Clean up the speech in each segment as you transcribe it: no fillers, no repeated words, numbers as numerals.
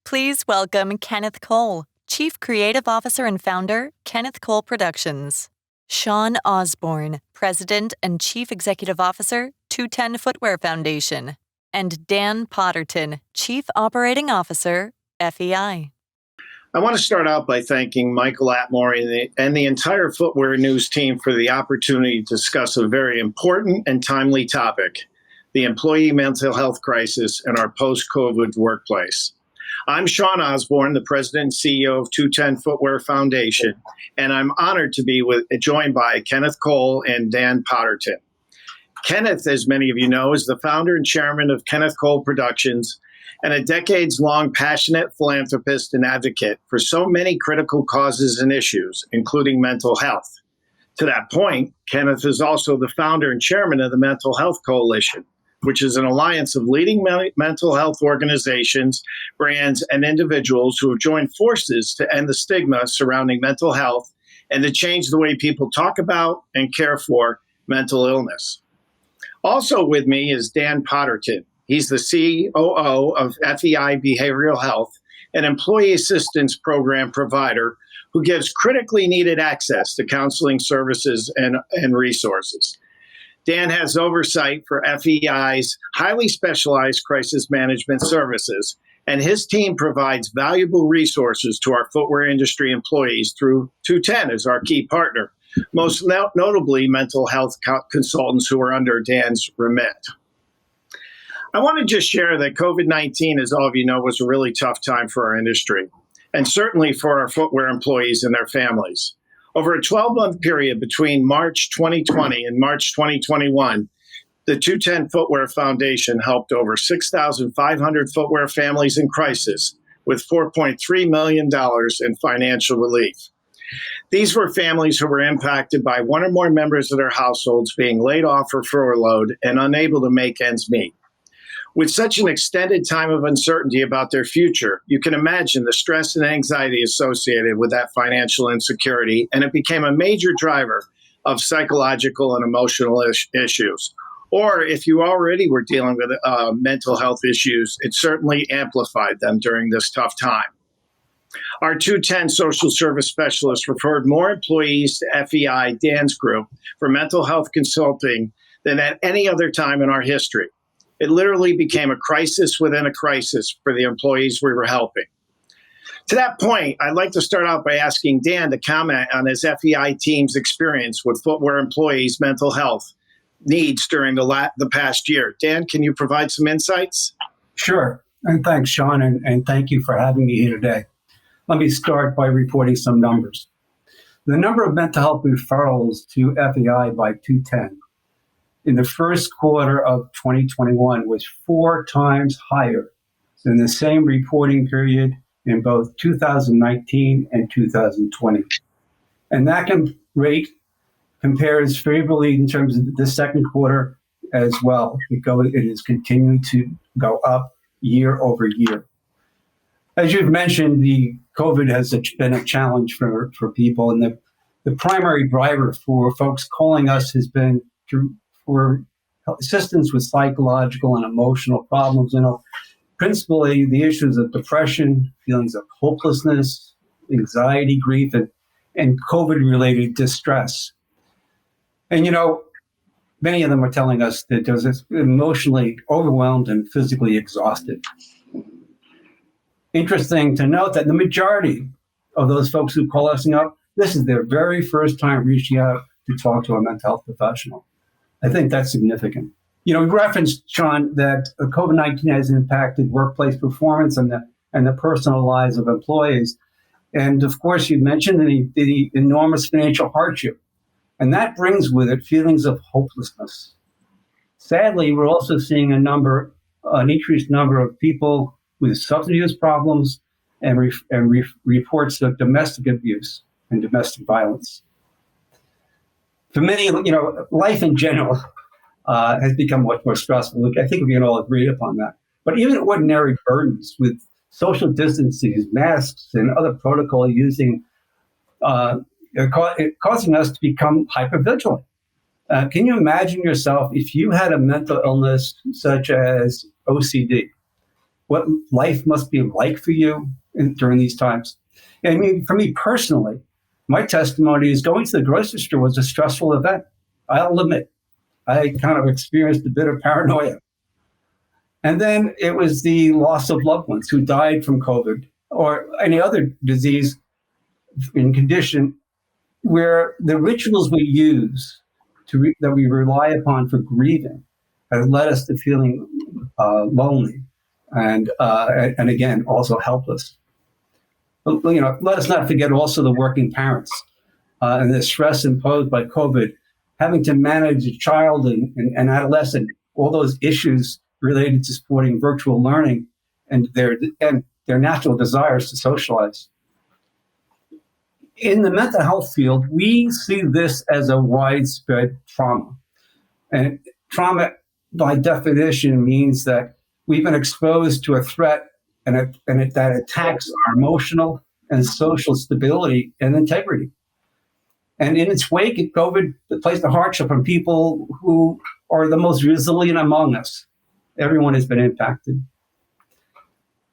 Please welcome Kenneth Cole, Chief Creative Officer and Founder, Kenneth Cole Productions. Shawn Osborne, President and Chief Executive Officer, 210 Footwear Foundation. And Dan Potterton, Chief Operating Officer, FEI. I want to start out by thanking Michael Atmore and the entire Footwear News team for the opportunity to discuss a very important and timely topic, the employee mental health crisis in our post-COVID workplace. I'm Shawn Osborne, the President and CEO of 210 Footwear Foundation, and I'm honored to be joined by Kenneth Cole and Dan Potterton. Kenneth, as many of you know, is the founder and chairman of Kenneth Cole Productions and a decades-long passionate philanthropist and advocate for so many critical causes and issues, including mental health. To that point, Kenneth is also the founder and chairman of the Mental Health Coalition, which is an alliance of leading mental health organizations, brands, and individuals who have joined forces to end the stigma surrounding mental health and to change the way people talk about and care for mental illness. Also with me is Dan Potterton. He's the COO of FEI Behavioral Health, an employee assistance program provider who gives critically needed access to counseling services and resources. Dan has oversight for FEI's highly specialized crisis management services, and his team provides valuable resources to our footwear industry employees through 210 as our key partner, most notably mental health consultants who are under Dan's remit. I want to just share that COVID-19, as all of you know, was a really tough time for our industry, and certainly for our footwear employees and their families. Over a 12-month period between March 2020 and March 2021, the 210 Footwear Foundation helped over 6,500 footwear families in crisis with $4.3 million in financial relief. These were families who were impacted by one or more members of their households being laid off or furloughed and unable to make ends meet. With such an extended time of uncertainty about their future, you can imagine the stress and anxiety associated with that financial insecurity, and it became a major driver of psychological and emotional issues. Or if you already were dealing with mental health issues, it certainly amplified them during this tough time. Our 210 social service specialists referred more employees to FEI, Dan's group, for mental health consulting than at any other time in our history. It literally became a crisis within a crisis for the employees we were helping. To that point, I'd like to start out by asking Dan to comment on his FEI team's experience with footwear employees' mental health needs during the past year. Dan, can you provide some insights? Sure. And thanks, Shawn, and thank you for having me here today. Let me start by reporting some numbers. The number of mental health referrals to FEI by 210 in the first quarter of 2021 was 4 times higher than the same reporting period in both 2019 and 2020. And that rate compares favorably in terms of the second quarter as well, because it is continuing to go up year over year. As you've mentioned, the COVID has been a challenge for people, and the primary driver for folks calling us has been for assistance with psychological and emotional problems. Principally the issues of depression, feelings of hopelessness, anxiety, grief, and COVID-related distress. And many of them are telling us that they're emotionally overwhelmed and physically exhausted. Interesting to note that the majority of those folks who call us up, this is their very first time reaching out to talk to a mental health professional. I think that's significant. You referenced, Shawn, that COVID-19 has impacted workplace performance and the personal lives of employees. And of course, you mentioned the enormous financial hardship. And that brings with it feelings of hopelessness. Sadly, we're also seeing an increased number of people with substance use problems and reports of domestic abuse and domestic violence. For many, life in general has become much more stressful. I think we can all agree upon that. But even ordinary burdens with social distancing, masks, and other protocol using causing us to become hypervigilant. Can you imagine yourself if you had a mental illness such as OCD? what life must be like for you during these times. I mean, for me personally, my testimony is going to the grocery store was a stressful event. I'll admit, I kind of experienced a bit of paranoia. And then it was the loss of loved ones who died from COVID or any other disease in condition where the rituals we use that we rely upon for grieving has led us to feeling lonely and again, also helpless. But, let us not forget also the working parents and the stress imposed by COVID, having to manage a child and adolescent, all those issues related to supporting virtual learning and their natural desires to socialize. In the mental health field, we see this as a widespread trauma. And trauma, by definition, means that we've been exposed to a threat and that attacks our emotional and social stability and integrity. And in its wake, COVID placed a hardship on people who are the most resilient among us. Everyone has been impacted.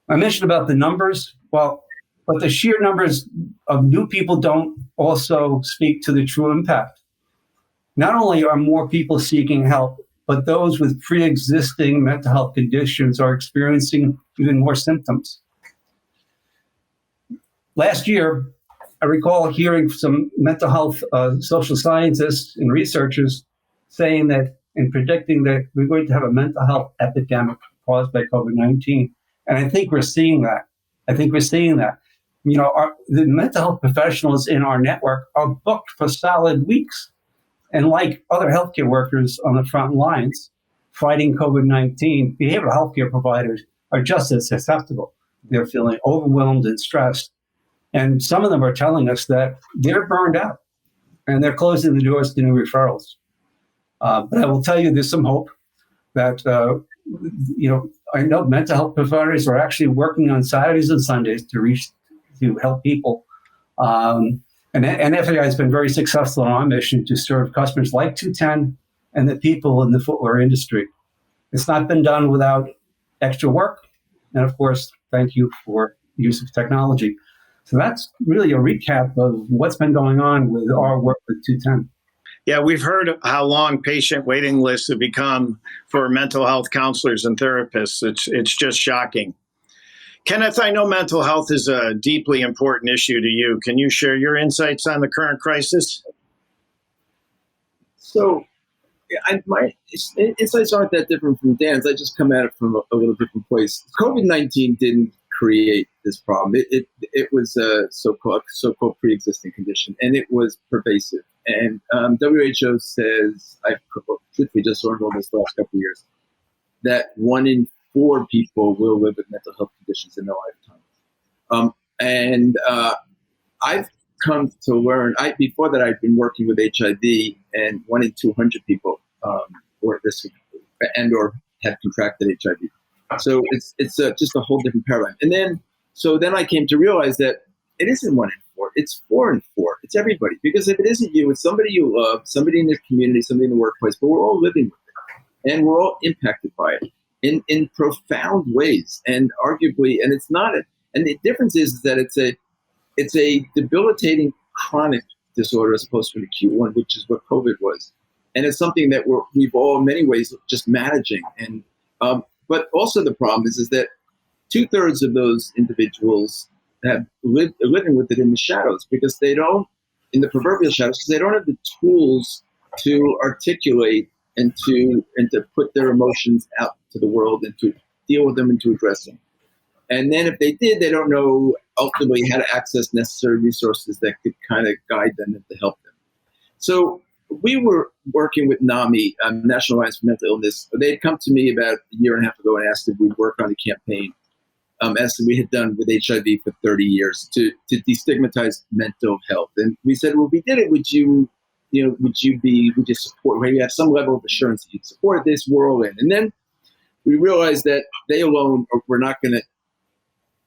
I mentioned about the numbers. Well, but the sheer numbers of new people don't also speak to the true impact. Not only are more people seeking help, but those with pre-existing mental health conditions are experiencing even more symptoms. Last year, I recall hearing some mental health social scientists and researchers saying that and predicting that we're going to have a mental health epidemic caused by COVID-19. And I think we're seeing that. The mental health professionals in our network are booked for solid weeks. And like other healthcare workers on the front lines fighting COVID-19, behavioral healthcare providers are just as susceptible. They're feeling overwhelmed and stressed. And some of them are telling us that they're burned out and they're closing the doors to new referrals. But I will tell you, there's some hope that, I know mental health providers are actually working on Saturdays and Sundays to help people. And FAI has been very successful in our mission to serve customers like 210 and the people in the footwear industry. It's not been done without extra work. And of course, thank you for the use of technology. So that's really a recap of what's been going on with our work with 210. Yeah, we've heard how long patient waiting lists have become for mental health counselors and therapists. It's just shocking. Kenneth, I know mental health is a deeply important issue to you. Can you share your insights on the current crisis? So, my insights aren't that different from Dan's. I just come at it from a little different place. COVID-19 didn't create this problem. It was a so-called pre-existing condition, and it was pervasive. And WHO says, I've truthfully just learned all this last couple of years, that 1 in 4 people will live with mental health conditions in their lifetime. I've come to learn, before that I'd been working with HIV, and 1 in 200 people were at risk or had contracted HIV. So it's just a whole different paradigm. And then I came to realize that it isn't 1 in 4, it's 4 in 4. It's everybody. Because if it isn't you, it's somebody you love, somebody in the community, somebody in the workplace, but we're all living with it. And we're all impacted by it in profound ways. And arguably, and it's not, and the difference is that it's a debilitating chronic disorder as opposed to an acute one, which is what COVID was. And it's something that we've all in many ways just managing. And but also the problem is that 2/3 of those individuals have living with it in the shadows, because they don't, in the proverbial shadows, because they don't have the tools to articulate and to put their emotions out to the world and to deal with them and to address them. And then if they did, they don't know ultimately how to access necessary resources that could kind of guide them and to help them. So we were working with NAMI, National Alliance for Mental Illness. They had come to me about a year and a half ago and asked if we'd work on a campaign, as we had done with HIV for 30 years, to destigmatize mental health. And we said, well, if we did it, would you support, maybe have some level of assurance that you'd support this, we're all in. And then we realized that they alone were not going to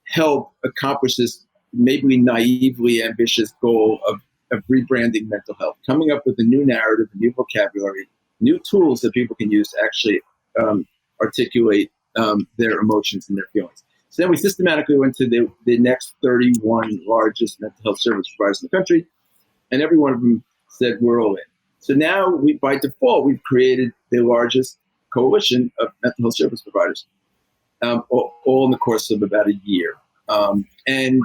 help accomplish this maybe naively ambitious goal of rebranding mental health, coming up with a new narrative, a new vocabulary, new tools that people can use to actually articulate their emotions and their feelings. So then we systematically went to the next 31 largest mental health service providers in the country, and every one of them said we're all in. So now, by default, we've created the largest coalition of mental health service providers, all in the course of about a year. And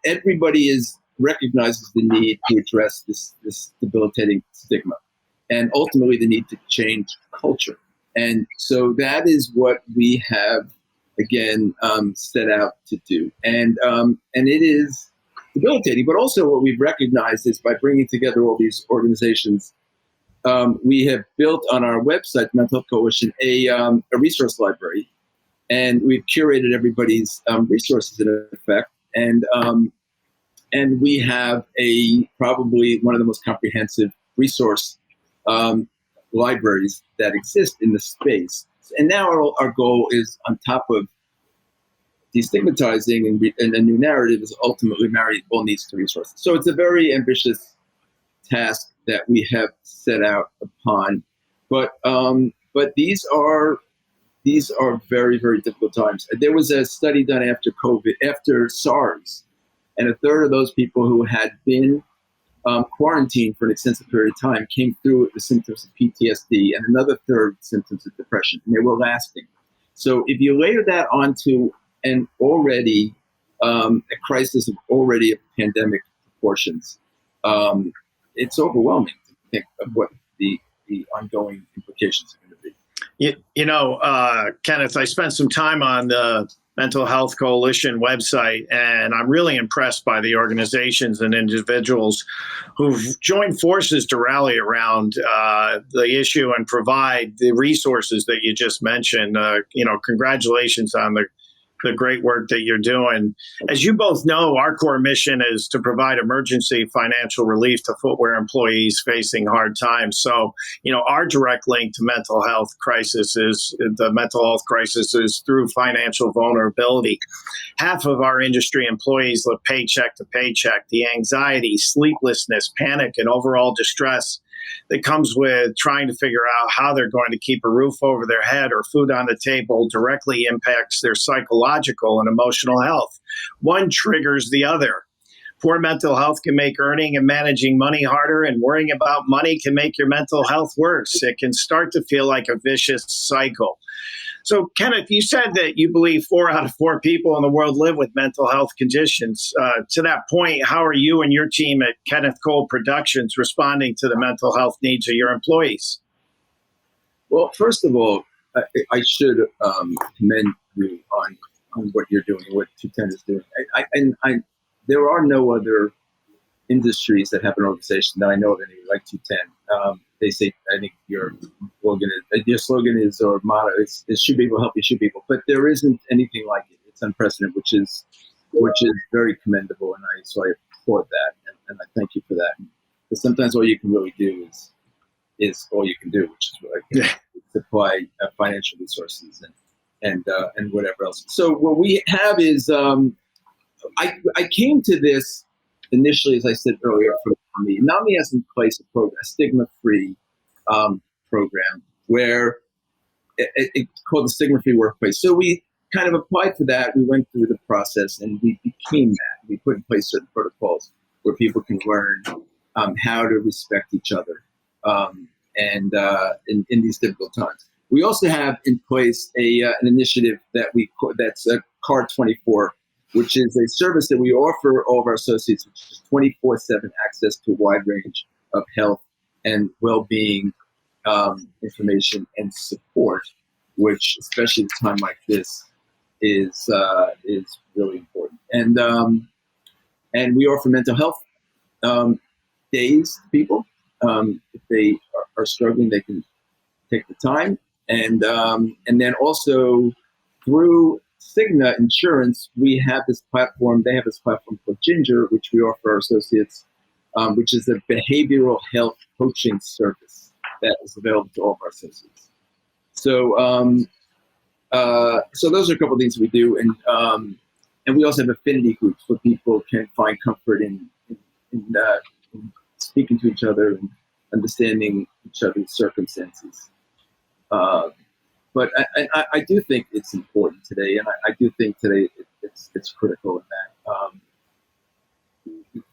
everybody recognizes the need to address this debilitating stigma, and ultimately the need to change culture. And so that is what we have, again, set out to do. And it is debilitating, but also what we've recognized is by bringing together all these organizations, we have built on our website, Mental Health Coalition, a resource library, and we've curated everybody's resources in effect, and we have probably one of the most comprehensive resource libraries that exist in the space. And now our goal is, on top of destigmatizing and a new narrative, is ultimately marry all needs to resources. So it's a very ambitious task that we have set out upon, but these are very, very difficult times. There was a study done after COVID, after SARS, and a third of those people who had been quarantined for an extensive period of time came through with the symptoms of PTSD, and another third symptoms of depression, and they were lasting. So if you layer that onto an already a crisis of already pandemic proportions, it's overwhelming to think of what the ongoing implications are going to be. Kenneth, I spent some time on the Mental Health Coalition website, and I'm really impressed by the organizations and individuals who've joined forces to rally around the issue and provide the resources that you just mentioned. Congratulations on the great work that you're doing. As you both know, our core mission is to provide emergency financial relief to footwear employees facing hard times. So, our direct link to mental health crisis is through financial vulnerability. Half of our industry employees live paycheck to paycheck. The anxiety, sleeplessness, panic, and overall distress that comes with trying to figure out how they're going to keep a roof over their head or food on the table directly impacts their psychological and emotional health. One triggers the other. Poor mental health can make earning and managing money harder, and worrying about money can make your mental health worse. It can start to feel like a vicious cycle. So, Kenneth, you said that you believe 4 out of 4 people in the world live with mental health conditions. To that point, how are you and your team at Kenneth Cole Productions responding to the mental health needs of your employees? Well, first of all, I should commend you on what you're doing, what 210 is doing. There are no other industries that have an organization that I know of anyway, like 210. They say, I think your slogan is, or motto is shoot people, help you shoot people. But there isn't anything like it. It's unprecedented, which is very commendable, and so I applaud that, and I thank you for that. Because sometimes all you can really do is all you can do, which is what supply financial resources and whatever else. So what we have is I came to this initially, as I said earlier, for NAMI. NAMI has in place a stigma-free program where it's called the Stigma-Free Workplace. So we kind of applied for that. We went through the process, and we became that. We put in place certain protocols where people can learn how to respect each other in these difficult times. We also have in place an initiative that's a Card 24, which is a service that we offer all of our associates, which is 24/7 access to a wide range of health and well-being information and support, which, especially at a time like this, is really important. And we offer mental health days to people. If they are struggling, they can take the time. And then also through Cigna Insurance, we have this platform. They have this platform called Ginger, which we offer our associates, which is a behavioral health coaching service that is available to all of our associates. So, so those are a couple of things we do, and we also have affinity groups where people can find comfort in speaking to each other and understanding each other's circumstances. But I do think it's important today, and I do think today it's critical in that.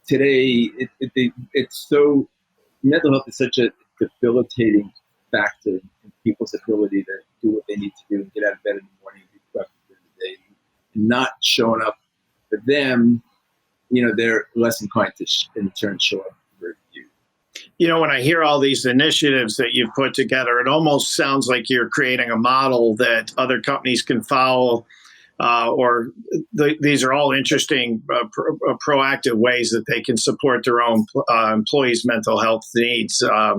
Today, it's so mental health is such a debilitating factor in people's ability to do what they need to do and get out of bed in the morning and be productive during the day. And not showing up for them, they're less inclined to in turn show up for you. When I hear all these initiatives that you've put together, it almost sounds like you're creating a model that other companies can follow. These are all interesting, proactive ways that they can support their own employees' mental health needs. I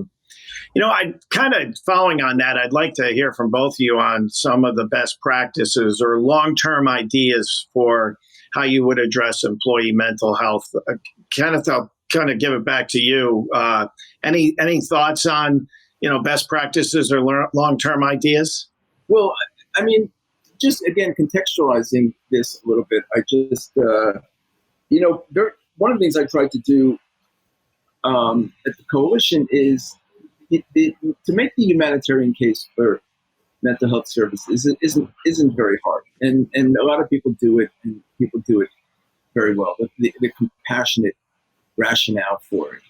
kind of following on that, I'd like to hear from both of you on some of the best practices or long-term ideas for how you would address employee mental health. Kenneth, I'll kind of give it back to you. Any thoughts on, best practices or long-term ideas? Well, I mean, just again, contextualizing this a little bit, I just, one of the things I tried to do at the coalition is to make the humanitarian case for mental health services isn't very hard, and a lot of people do it, and people do it very well. The compassionate rationale for it,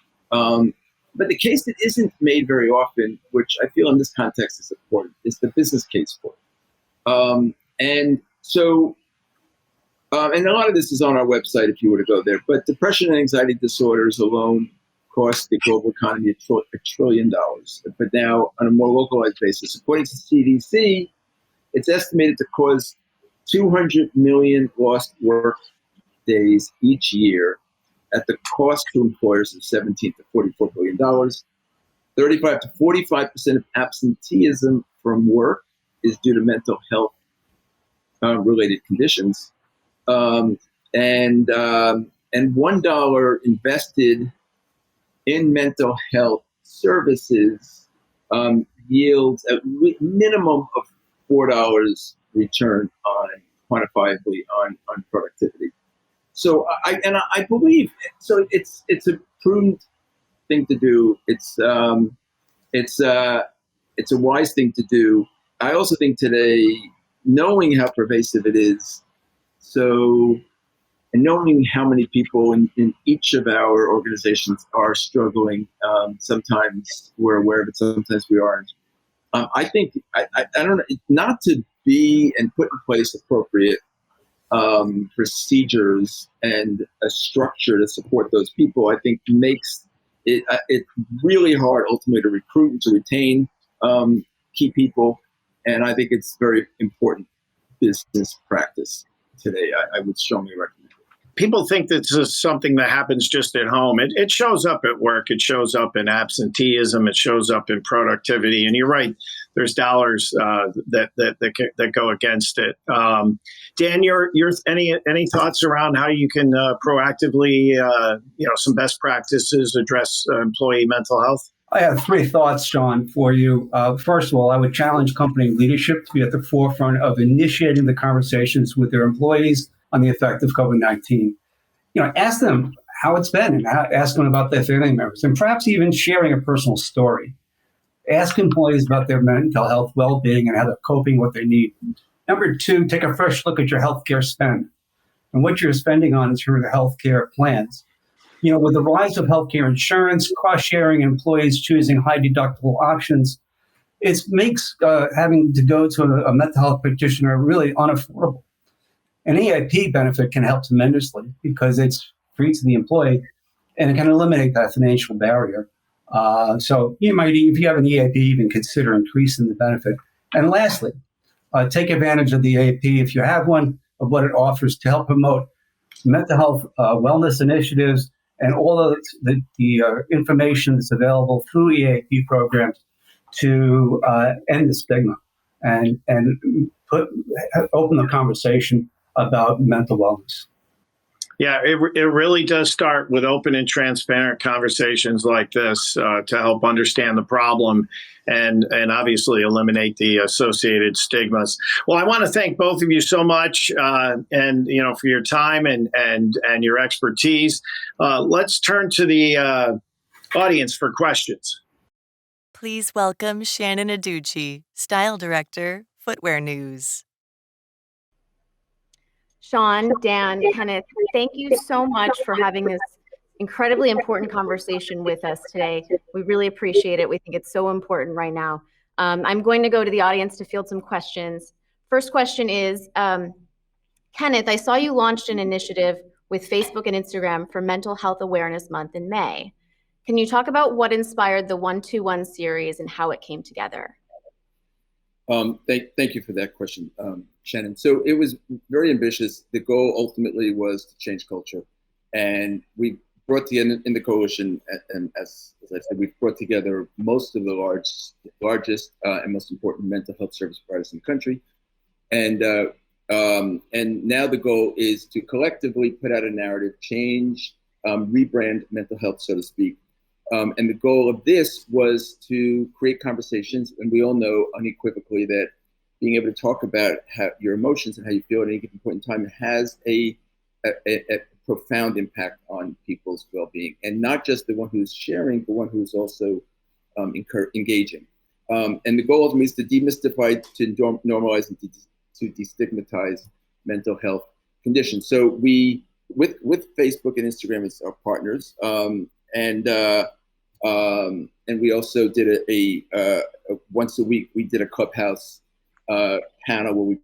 but the case that isn't made very often, which I feel in this context is important, is the business case for it. And so, and a lot of this is on our website if you were to go there. But depression and anxiety disorders alone cost the global economy $1 trillion. But now, on a more localized basis, according to CDC, it's estimated to cause 200 million lost work days each year at the cost to employers of $17 to $44 billion. 35 to 45% of absenteeism from work is due to mental health related conditions, and $1 invested in mental health services yields a minimum of $4 return quantifiably on productivity. So I believe so. It's a prudent thing to do. It's a wise thing to do. I also think today, knowing how pervasive it is, and knowing how many people in each of our organizations are struggling, sometimes we're aware of it, sometimes we aren't. I think, I don't know, not to be and put in place appropriate procedures and a structure to support those people, I think makes it really hard ultimately to recruit and to retain key people. And I think it's very important business practice today. I would strongly recommend it. People think this is something that happens just at home. It shows up at work. It shows up in absenteeism. It shows up in productivity. And you're right. There's dollars that go against it. Dan, any thoughts around how you can proactively, some best practices address employee mental health? I have three thoughts, Shawn, for you. First of all, I would challenge company leadership to be at the forefront of initiating the conversations with their employees on the effect of COVID-19. Ask them how it's been and ask them about their family members, and perhaps even sharing a personal story. Ask employees about their mental health well-being and how they're coping, what they need. Number two, take a fresh look at your healthcare spend and what you're spending on through the healthcare plans. With the rise of healthcare insurance, cost-sharing, and employees choosing high-deductible options, it makes having to go to a mental health practitioner really unaffordable. An EAP benefit can help tremendously because it's free to the employee, and it can eliminate that financial barrier. So you might, if you have an EAP, even consider increasing the benefit. And lastly, take advantage of the EAP, if you have one, of what it offers to help promote mental health wellness initiatives and all of the information that's available through EAP programs to end the stigma and open the conversation about mental wellness. Yeah, it really does start with open and transparent conversations like this to help understand the problem and obviously eliminate the associated stigmas. Well, I want to thank both of you so much and for your time and your expertise. Let's turn to the audience for questions. Please welcome Shannon Aducci, Style Director, Footwear News. Shawn, Dan, Kenneth, thank you so much for having this incredibly important conversation with us today. We really appreciate it. We think it's so important right now. I'm going to go to the audience to field some questions. First question is, Kenneth, I saw you launched an initiative with Facebook and Instagram for Mental Health Awareness Month in May. Can you talk about what inspired the 121 series and how it came together? Thank you for that question, Shannon. So it was very ambitious. The goal ultimately was to change culture. And we brought together in the coalition, and as I said, we've brought together most of the largest and most important mental health service providers in the country. And now the goal is to collectively put out a narrative, change, rebrand mental health, so to speak. And the goal of this was to create conversations, and we all know unequivocally that being able to talk about your emotions and how you feel at any given point in time has a profound impact on people's well-being, and not just the one who's sharing, but one who's also engaging. And the goal ultimately is to demystify, to normalize, and to destigmatize mental health conditions. So we, with Facebook and Instagram as our partners, and we also did a once a week, we did a Clubhouse panel where we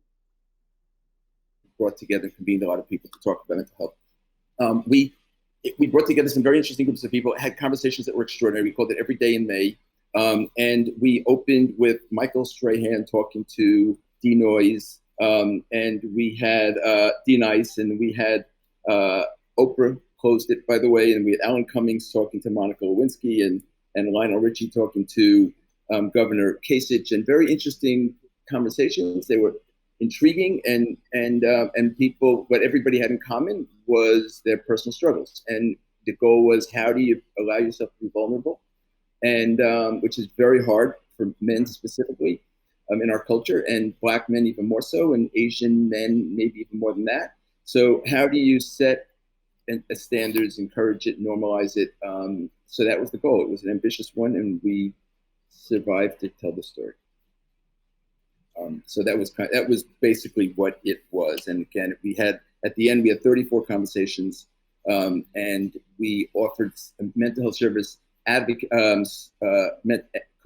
brought together and convened a lot of people to talk about mental health. We brought together some very interesting groups of people, had conversations that were extraordinary. We called it Every Day in May. And we opened with Michael Strahan talking to D Noise, and we had D Nice, and we had Oprah closed it, by the way, and we had Alan Cummings talking to Monica Lewinsky, and Lionel Richie talking to Governor Kasich, and very interesting conversations. They were intriguing, and people, what everybody had in common was their personal struggles. And the goal was, how do you allow yourself to be vulnerable? And which is very hard for men specifically in our culture, and Black men even more so, and Asian men maybe even more than that. So how do you set standards, encourage it, normalize it? So that was the goal. It was an ambitious one, and we survived to tell the story. So that was basically what it was. And again, at the end we had 34 conversations, and we offered mental health service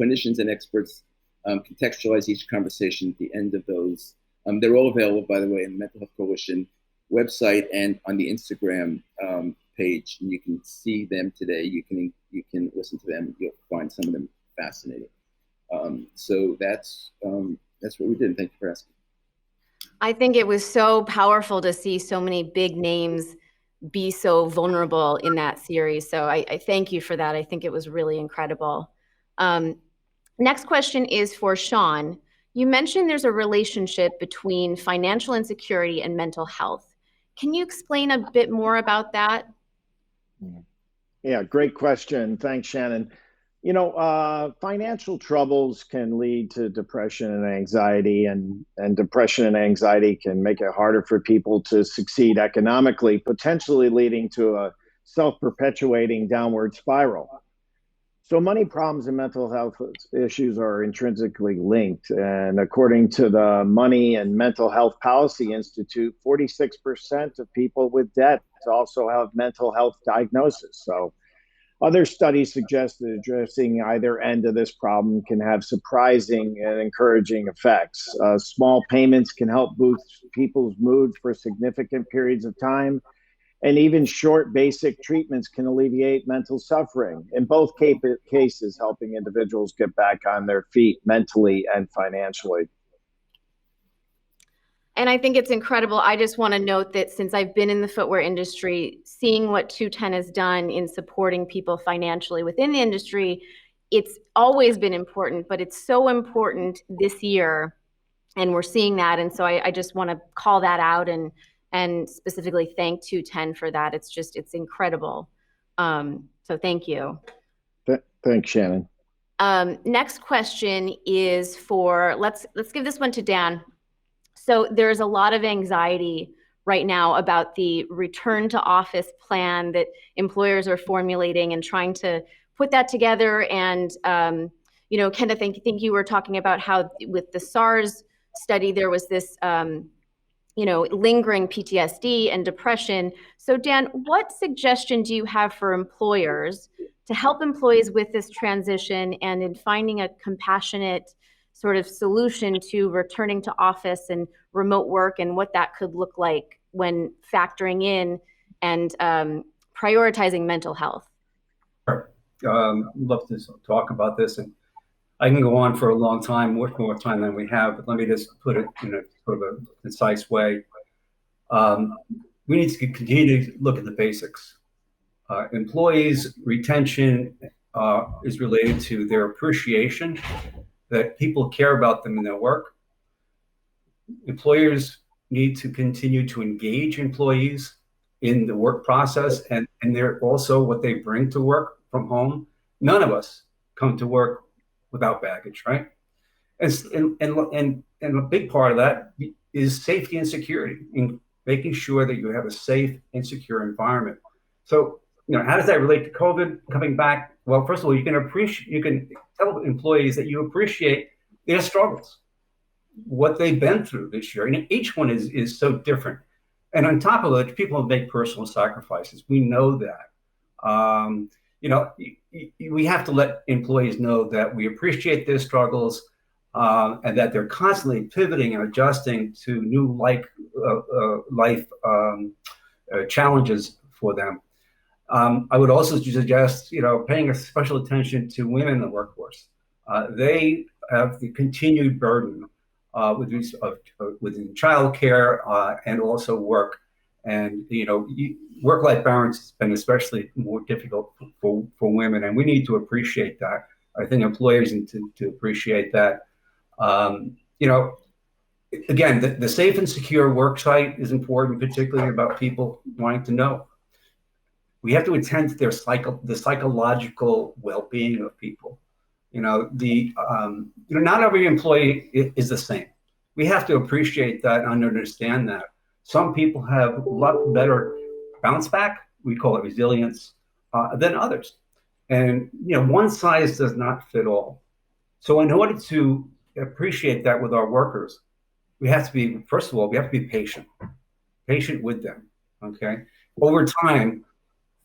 clinicians and experts contextualize each conversation at the end of those. They're all available, by the way, on the Mental Health Coalition website and on the Instagram page, and you can see them today. You can listen to them. You'll find some of them fascinating. So that's what we did. Thank you for asking. I think it was so powerful to see so many big names be so vulnerable in that series. So I thank you for that. I think it was really incredible. Next question is for Shawn. You mentioned there's a relationship between financial insecurity and mental health. Can you explain a bit more about that? Yeah, great question. Thanks, Shannon. You know, financial troubles can lead to depression and anxiety, and depression and anxiety can make it harder for people to succeed economically, potentially leading to a self-perpetuating downward spiral. So money problems and mental health issues are intrinsically linked. And according to the Money and Mental Health Policy Institute, 46% of people with debt also have mental health diagnosis. So other studies suggest that addressing either end of this problem can have surprising and encouraging effects. Small payments can help boost people's mood for significant periods of time, and even short basic treatments can alleviate mental suffering, in both cases helping individuals get back on their feet mentally and financially. And I think it's incredible. I just want to note that since I've been in the footwear industry, seeing what 210 has done in supporting people financially within the industry, it's always been important, but it's so important this year, and we're seeing that. And so I just want to call that out and specifically thank 210 for that. It's incredible. So thank you. Thanks, Shannon. Next question is for, let's give this one to Dan. So there's a lot of anxiety right now about the return to office plan that employers are formulating and trying to put that together. And, Kenneth, I think you were talking about how with the SARS study, there was this, lingering PTSD and depression. So Dan, what suggestion do you have for employers to help employees with this transition and in finding a compassionate sort of solution to returning to office and remote work, and what that could look like when factoring in and prioritizing mental health? Sure. Love to talk about this, and I can go on for a long time, much more time than we have, but let me just put it in a sort of a concise way. We need to continue to look at the basics. Employees' retention is related to their appreciation that people care about them in their work. Employers need to continue to engage employees in the work process, and they're also what they bring to work from home. None of us come to work without baggage, right? And a big part of that is safety and security, in making sure that you have a safe and secure environment. So, how does that relate to COVID coming back? Well, first of all, you can tell employees that you appreciate their struggles, what they've been through this year, and each one is so different. And on top of it, people make personal sacrifices. We know that. We have to let employees know that we appreciate their struggles and that they're constantly pivoting and adjusting to new life challenges for them. I would also suggest, paying a special attention to women in the workforce. They have the continued burden with childcare and also work. And, work-life balance has been especially more difficult for women, and we need to appreciate that. I think employers need to appreciate that. Again, the safe and secure work site is important, particularly about people wanting to know. We have to attend to the psychological well-being of people. Not every employee is the same. We have to appreciate that and understand that. Some people have a lot better bounce back, we call it resilience, than others. And, one size does not fit all. So in order to appreciate that with our workers, we have to be patient with them, okay? Over time,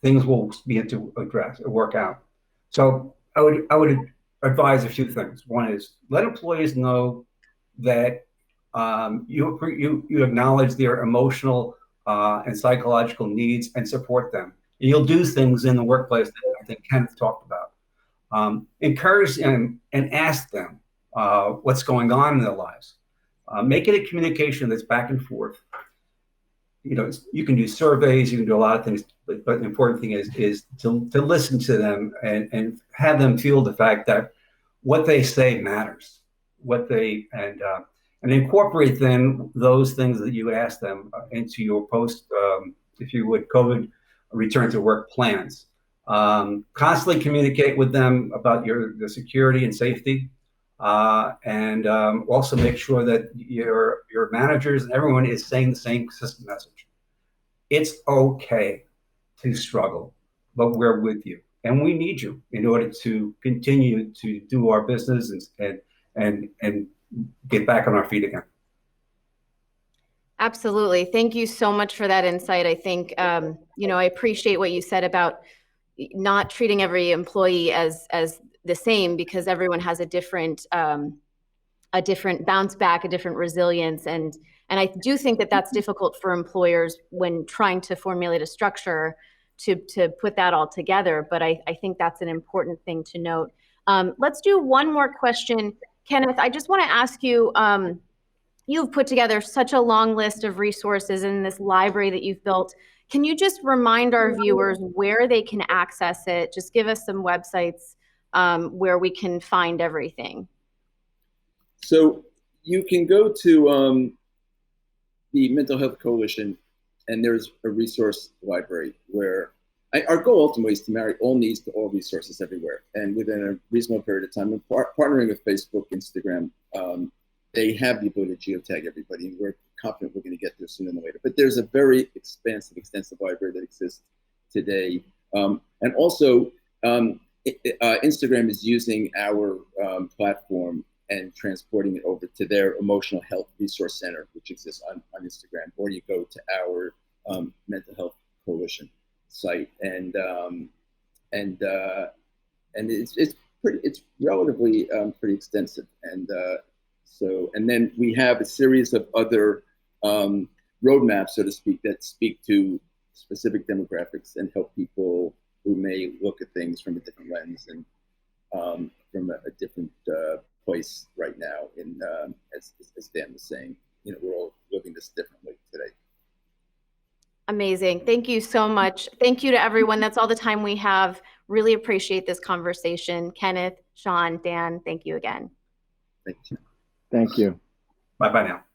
things will begin to work out. So I would advise a few things. One is let employees know that you acknowledge their emotional and psychological needs and support them. And you'll do things in the workplace that I think Kenneth talked about. Encourage them and ask them what's going on in their lives. Make it a communication that's back and forth. You can do surveys, you can do a lot of things, but the important thing is to listen to them and have them feel the fact that what they say matters. And incorporate then those things that you ask them into your post, if you would, COVID return to work plans. Constantly communicate with them about the security and safety, and also make sure that your managers and everyone is saying the same consistent message. It's okay to struggle, but we're with you, and we need you in order to continue to do our business and get back on our feet again. Absolutely. Thank you so much for that insight. I think, I appreciate what you said about not treating every employee as the same, because everyone has a different bounce back, a different resilience. And I do think that that's difficult for employers when trying to formulate a structure to put that all together. But I think that's an important thing to note. Let's do one more question. Kenneth, I just want to ask you, you've put together such a long list of resources in this library that you've built. Can you just remind our viewers where they can access it? Just give us some websites where we can find everything. So you can go to the Mental Health Coalition, and there's a resource library where our goal ultimately is to marry all needs to all resources everywhere. And within a reasonable period of time, we're partnering with Facebook, Instagram, they have the ability to geotag everybody, and we're confident we're going to get there sooner than later. But there's a very expansive, extensive library that exists today. And also, Instagram is using our platform and transporting it over to their emotional health resource center, which exists on Instagram, or you go to our mental health coalition site, and it's relatively pretty extensive, and then we have a series of other roadmaps, so to speak, that speak to specific demographics and help people who may look at things from a different lens and from a different place right now. In as Dan was saying, we're all living this differently today. Amazing. Thank you so much. Thank you to everyone. That's all the time we have. Really appreciate this conversation. Kenneth, Shawn, Dan, thank you again. Thank you. Thank you. Bye-bye now.